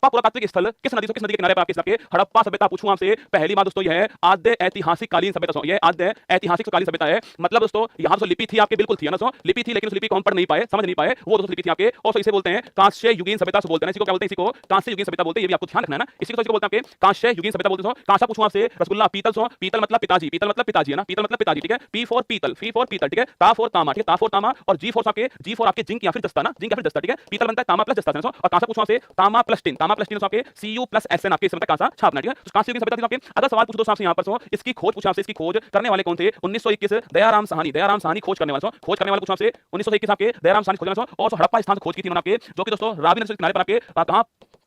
हड़प्पा पुरातात्विक स्थल किस नदी के किनारे पर आपके हड़प्पा सभ्यता पूछूं आपसे। पहली बात दोस्तों यह है आद्य ऐतिहासिक कालीन सभ्यता, यह आद्य ऐतिहासिक कालीन सभ्यता है। मतलब दोस्तों यहाँ तो लिपि थी आपके, बिल्कुल थी ना दोस्तों, लिपि थी, लेकिन उस लिपि को हम पढ़ नहीं पाए, समझ नहीं पाए, वो दोस्तों लिपि थी आपके। और इसे बोलते हैं कांस्य युगीन सभ्यता से बोलते हैं। इसी को क्या बोलते हैं? इसी को कांस्य युगीन सभ्यता बोलते हैं। ये भी आपको ध्यान रखना है ना, इसी को बोलते हैं आपके कांस्य युगीन सभ्यता बोलते हैं। कांसा पूछूं आपसे, रसगुल्ला, पीतल सो, पीतल मतलब पिताजी, पीतल मतलब पिताजी है ना, पीतल मतलब पिताजी, ठीक है। पी फॉर पीतल, फी फॉर पीतल, ठीक है। ता फॉर तामा, ठीक है, ता फॉर तामा। और जी फॉर आपके, जी फॉर आपके जिंक या फिर जस्ता ना, जिंक या फिर जस्ता, ठीक है। पीतल बनता है तामा प्लस जस्ता। और कांसा पूछूं आपसे, तामा प्लस टिन, तामा प्लस टिन आपके Cu प्लस Sn आपके इसमें कांसा छापना, ठीक है। तो कांस्य युगीन सभ्यता थी आपके। अगर सवाल पूछ दो आपसे यहाँ पर सो, इसकी खोज पूछा आपसे, इसकी खोज करने वाले कौन थे? 1921 दयाराम साहनी, दयाराम साहनी खोज करने वाले, खोज करने वाले पूछा आपसे 1921 आपके दयाराम साहनी खोज करने वाले। और हड़प्पा स्थान खोज की थी उन्होंने आपके, जो कि दोस्तों रावी नदी के किनारे पर आपके कहां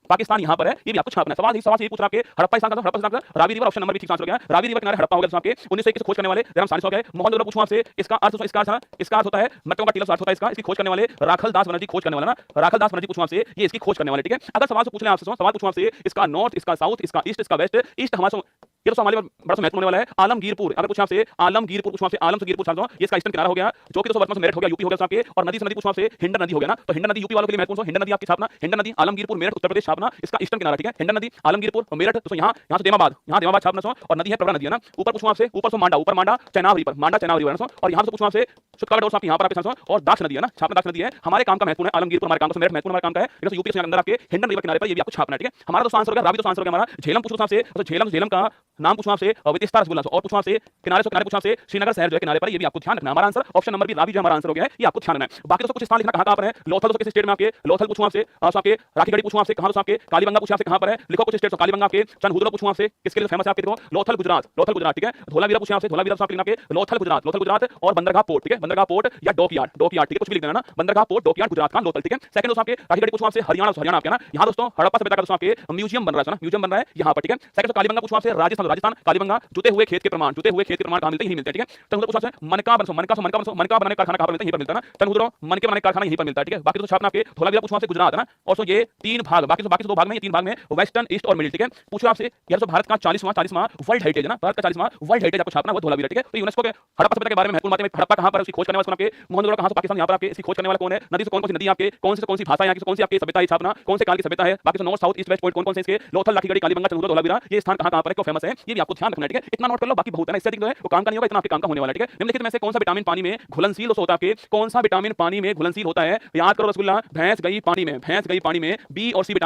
पाकिस्तान यहाँ पर है। ये भी आपको छापना है। सवाल यही पूछ रहा है कि हड़प्पा स्थान का, हड़प्पा स्थान का रावी रिवर, ऑप्शन नंबर भी ठीक आंसर हो गया। रावी रिवर किनारे हड़प्पा हो गया आपके 1921 खोज करने वाले दयाराम साहनी हो गए। मोहनजोदड़ो पूछूं आपसे, इसका अर्थ, इसका अर्थ होता है मटकों का टीला, अर्थ होता है इसका। इसकी खोज करने वाले राखल दास बनर्जी खोज करने वाला ना, राखल दास बनर्जी पूछूं आपसे, ये इसकी खोज करने वाले, ठीक है। अगर सवाल पूछ ले आपसे, सवाल पूछूं आपसे इसका नॉर्थ, इसका साउथ, इसका ईस्ट, इसका वेस्ट, ईस्ट हमारे ये तो हमारे बड़ा महत्वपूर्ण होने वाला है। आलमगीरपुर, अगर पूछा आपसे आलमगीरपुर पूछा आपसे, आलम से गिरपुर छाप दो, ये इसका ईस्टर्न किनारा हो गया, जो कि दोस्तों वर्तमान में मेरठ हो गया, यूपी हो गया आपके। और नदी से नदी पूछा आपसे हिंडन नदी हो गया ना, तो हिंडन नदी यूपी वालों के लिए महत्वपूर्ण, हिंडन नदी आपकी छापना, हिंडन नदी आलमगीरपुर मेरठ उत्तर प्रदेश छापना, इसका ईस्टर्न किनारा, ठीक है। हिंडन नदी आलमगीरपुर मेरठ, तो यहाँ से देमाबाद, यहाँ देमाबाद छापना। और नदी है प्रवरा नदी है ना। ऊपर पूछूं आपसे, ऊपर सो मांडा, ऊपर मांडा चेनाब रिवर, मांडा चेनाब रिवर है। और यहाँ से पूछूं आपसे शुक्ला आपके यहाँ पर आपके और दाक्ष नदी है ना, छापना दाक्ष नदी है। हमारे काम का महत्वपूर्ण है आलमगीरपुर, हमारे काम का मेरठ महत्वपूर्ण हमारे काम का है, लेकिन यूपी के अंदर आपके हिंडन रिवर किनारे पर ये भी आपको छापना, ठीक है। हमारा दोस्तों आंसर हो गया रावी, दोस्तों आंसर हो गया हमारा। झेलम पूछूं आपसे, तो झेलम का नाम पूछूं आपसे, विशेषता रसगुल्ला। और पूछूं आपसे किनारे पूछूं आपसे श्रीनगर शहर जो है किनारे पर, ये भी आपको ध्यान रखना है। हमारा आंसर ऑप्शन नंबर भी रावी जो हमारा आंसर हो गया है, ये आपको ध्यान रखना है। बाकी दोस्तों कुछ स्थान लिखना कहां पर है। लोथल दोस्तों किस स्टेट में आपके, लोथल पूछूं आपसे, आपके राखीगढ़ी पूछूं आपसे कहां, आपके कालीबंगा पूछूं आपसे कहां पर है, लिखो कुछ स्टेट। कालीबंगा आपके, चंदहुदड़ो पूछूं आपसे किसके लिए फेमस है आपके, देखो लोथल गुजरात, लोथल गुजरात, ठीक है। धोलावीरा पूछूं आपसे, धोलावीरा आपके आपके लोथल गुजरात, लोथल गुजरात। और बंदरगाह पोर्ट, ठीक है, बंदरगाह पोर्ट या डॉकयार्ड, डॉकयार्ड, ठीक है, कुछ भी लिख देना ना, बंदरगाह पोर्ट डॉकयार्ड गुजरात का लोथल, ठीक है। सेकंड दोस्तों आपके राखीगढ़ी पूछूं आपसे हरियाणा, हरियाणा आपके ना, यहाँ दोस्तों हड़प्पा सभ्यता का दोस्तों आपके म्यूजियम बन रहा है ना, म्यूजियम बन रहा है यहाँ पर, ठीक है। सेकंड कालीबंगा पूछूं आपसे राजस्थान, राजस्थान कालीबंगा जुते हुए खेत के प्रमाण, जुते हुए खेत के प्रमाण कहां मिलते हैं, यही मिलते हैं, ठीक है। तंगुदड़ो पूछा आपसे मनका बनाने कारखाना कहां पर मिलता है, यहीं पर मिलता है ना। तंगुदड़ो मन के बनाने कारखाना यहीं पर मिलता है, ठीक है। बाकी तो छापना आपके धोलावीरा पूछूं आपसे गुजरात है ना। और सो ये तीन भाग, बाकी तो दो भाग में, ये तीन भाग में वेस्टर्न, ईस्ट और मिडिल, ठीक है। पूछो आपसे यार तो भारत का 40वां वर्ल्ड हेरिटेज है ना, भारत का 40वां वर्ल्ड हेरिटेज आपको छापना वो धोलावीरा, ठीक है। तो यूनेस्को के हड़प्पा सभ्यता के बारे में महत्वपूर्ण बातें, हड़प्पा कहां पर उसकी खोज करने वाले आपके, मोहनजोदड़ो कहां से पाकिस्तान यहाँ पर आपके, इसकी खोज करने वाला कौन है, नदी से कौन सी नदी आपके, कौन सी भाषा यहाँ की, कौन सी आपकी सभ्यता है छापना, कौन से काल की सभ्यता है। बाकी तो north south east west point कौन से इसके, लोथल राखीगढ़ी कालीबंगा चंदुदड़ो धोलावीरा, ये स्थान कहां पर है, क्यों फेमस है, ये भी आपको ध्यान रखना है, ठीक है। इतना नोट कर लो, बाकी बहुत है ना, इससे अधिक जो है वो काम का नहीं होगा, इतना आपके काम का होने वाला है, ठीक है। निम्नलिखित में से कौन सा विटामिन पानी में घुलनशील होता है आपके, कौन सा विटामिन पानी में घुलनशील होता है, याद करो रसगुल्ला, भैंस गई पानी में, भैंस गई पानी में, बी और सी विटामिन